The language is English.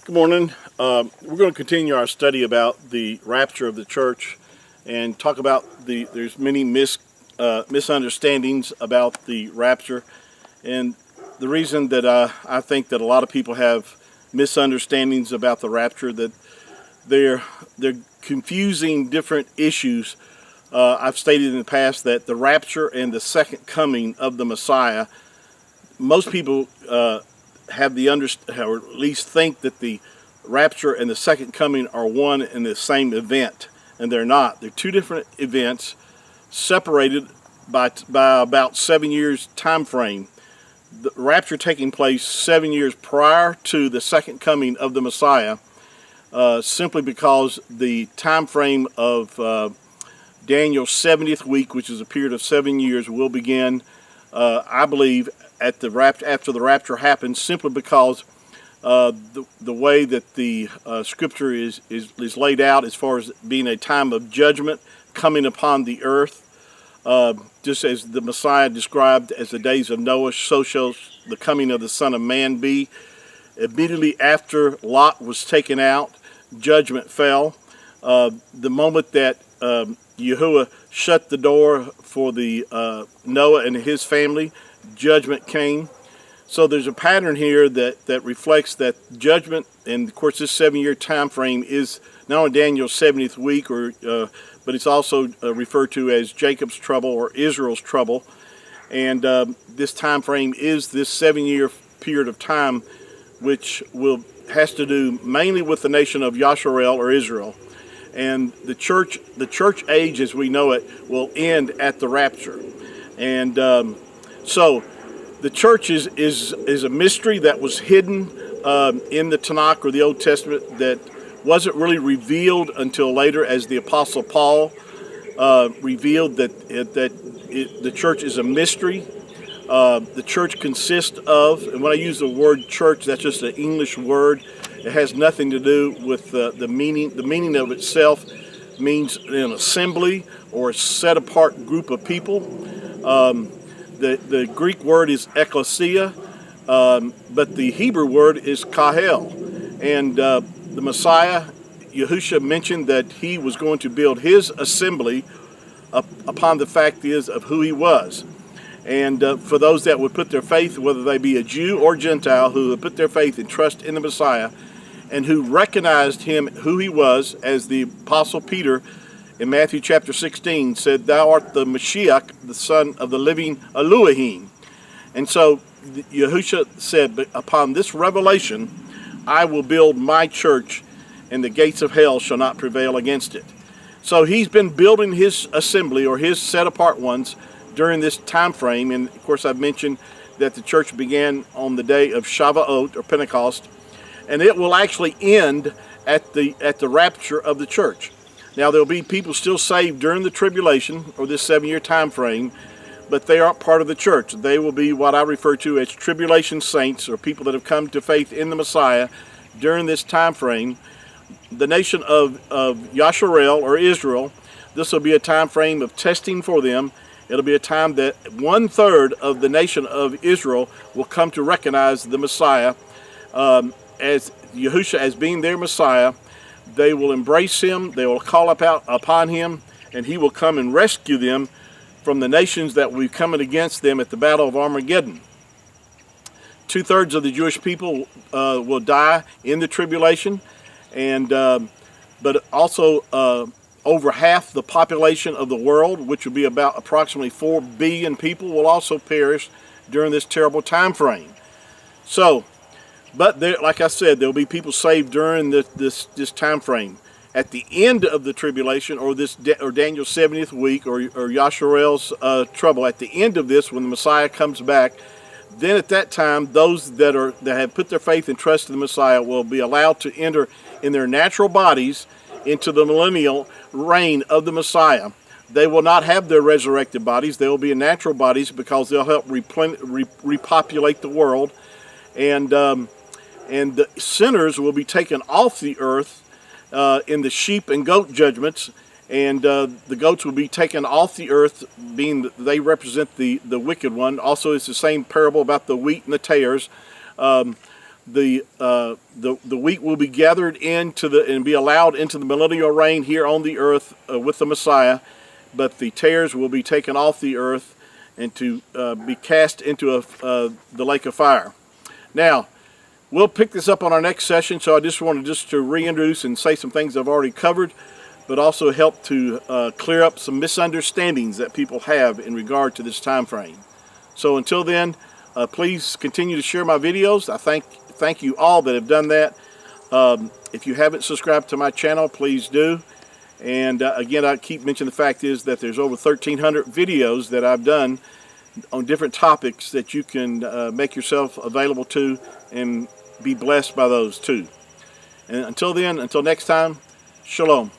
Good morning. We're going to continue our study about the rapture of the church and talk about there's many misunderstandings about the rapture. And the reason that I think that a lot of people have misunderstandings about the rapture, that they're confusing different issues. I've stated in the past that the rapture and the second coming of the Messiah, most people have or at least think that the rapture and the second coming are one and the same event, and they're not. They're two different events separated by about 7 years time frame. The rapture taking place 7 years prior to the second coming of the Messiah, simply because the time frame of Daniel's 70th week, which is a period of 7 years, will begin, I believe, after the rapture happens, simply because the way that the scripture is laid out, as far as being a time of judgment coming upon the earth, just as the Messiah described as the days of Noah, so shall the coming of the Son of Man be. Immediately after Lot was taken out, judgment fell. The moment that Yahuwah shut the door for the Noah and his family, judgment came. So there's a pattern here that reflects that judgment, and of course this 7 year time frame is not only Daniel's 70th week, but it's also referred to as Jacob's trouble or Israel's trouble. And this time frame is this 7 year period of time, which has to do mainly with the nation of Yasharel or Israel. And the church age as we know it will end at the rapture. And so the church is a mystery that was hidden in the Tanakh or the Old Testament, that wasn't really revealed until later, as the Apostle Paul revealed that the church is a mystery. The church consists of, and when I use the word church, that's just an English word. It has nothing to do with the meaning. The meaning of itself means an assembly or a set apart group of people. The Greek word is ekklesia, but the Hebrew word is kahel. And the Messiah, Yahushua, mentioned that he was going to build his assembly upon the fact of who he was. And for those that would put their faith, whether they be a Jew or Gentile, who would put their faith and trust in the Messiah, and who recognized him, who he was, as the Apostle Peter in Matthew chapter 16 said, "Thou art the Mashiach, the Son of the living Elohim." And so Yahushua said, "But upon this revelation, I will build my church, and the gates of hell shall not prevail against it." So he's been building his assembly, or his set-apart ones, during this time frame. And of course I've mentioned that the church began on the day of Shavuot, or Pentecost, and it will actually end at the rapture of the church. Now there'll be people still saved during the tribulation, or this 7 year time frame, but they aren't part of the church. They will be what I refer to as tribulation saints, or people that have come to faith in the Messiah during this time frame. The nation of Yasharel or Israel, this will be a time frame of testing for them. It'll be a time that 1/3 of the nation of Israel will come to recognize the Messiah as Yahushua as being their Messiah. They will embrace him, they will call upon him, and he will come and rescue them from the nations that we've come against them at the Battle of Armageddon. 2/3 of the Jewish people will die in the tribulation, and but also over half the population of the world, which will be about approximately 4 billion people, will also perish during this terrible time frame. So, but there, like I said, there will be people saved during this time frame. At the end of the tribulation, or Daniel's 70th week, or Yasharel's trouble, at the end of this, when the Messiah comes back, then at that time, those that have put their faith and trust in the Messiah will be allowed to enter in their natural bodies into the millennial reign of the Messiah. They will not have their resurrected bodies. They will be in natural bodies, because they'll help repopulate the world. And the sinners will be taken off the earth in the sheep and goat judgments, and the goats will be taken off the earth, being they represent the wicked one. Also, it's the same parable about the wheat and the tares. the wheat will be gathered into and be allowed into the millennial reign here on the earth with the Messiah, but the tares will be taken off the earth and to be cast into the lake of fire. Now, we'll pick this up on our next session, so I just wanted to reintroduce and say some things I've already covered, but also help to clear up some misunderstandings that people have in regard to this time frame. So until then, please continue to share my videos. I thank you all that have done that. If you haven't subscribed to my channel, please do. And again, I keep mentioning the fact is that there's over 1,300 videos that I've done on different topics that you can make yourself available to and be blessed by those too. And until then, until next time, shalom.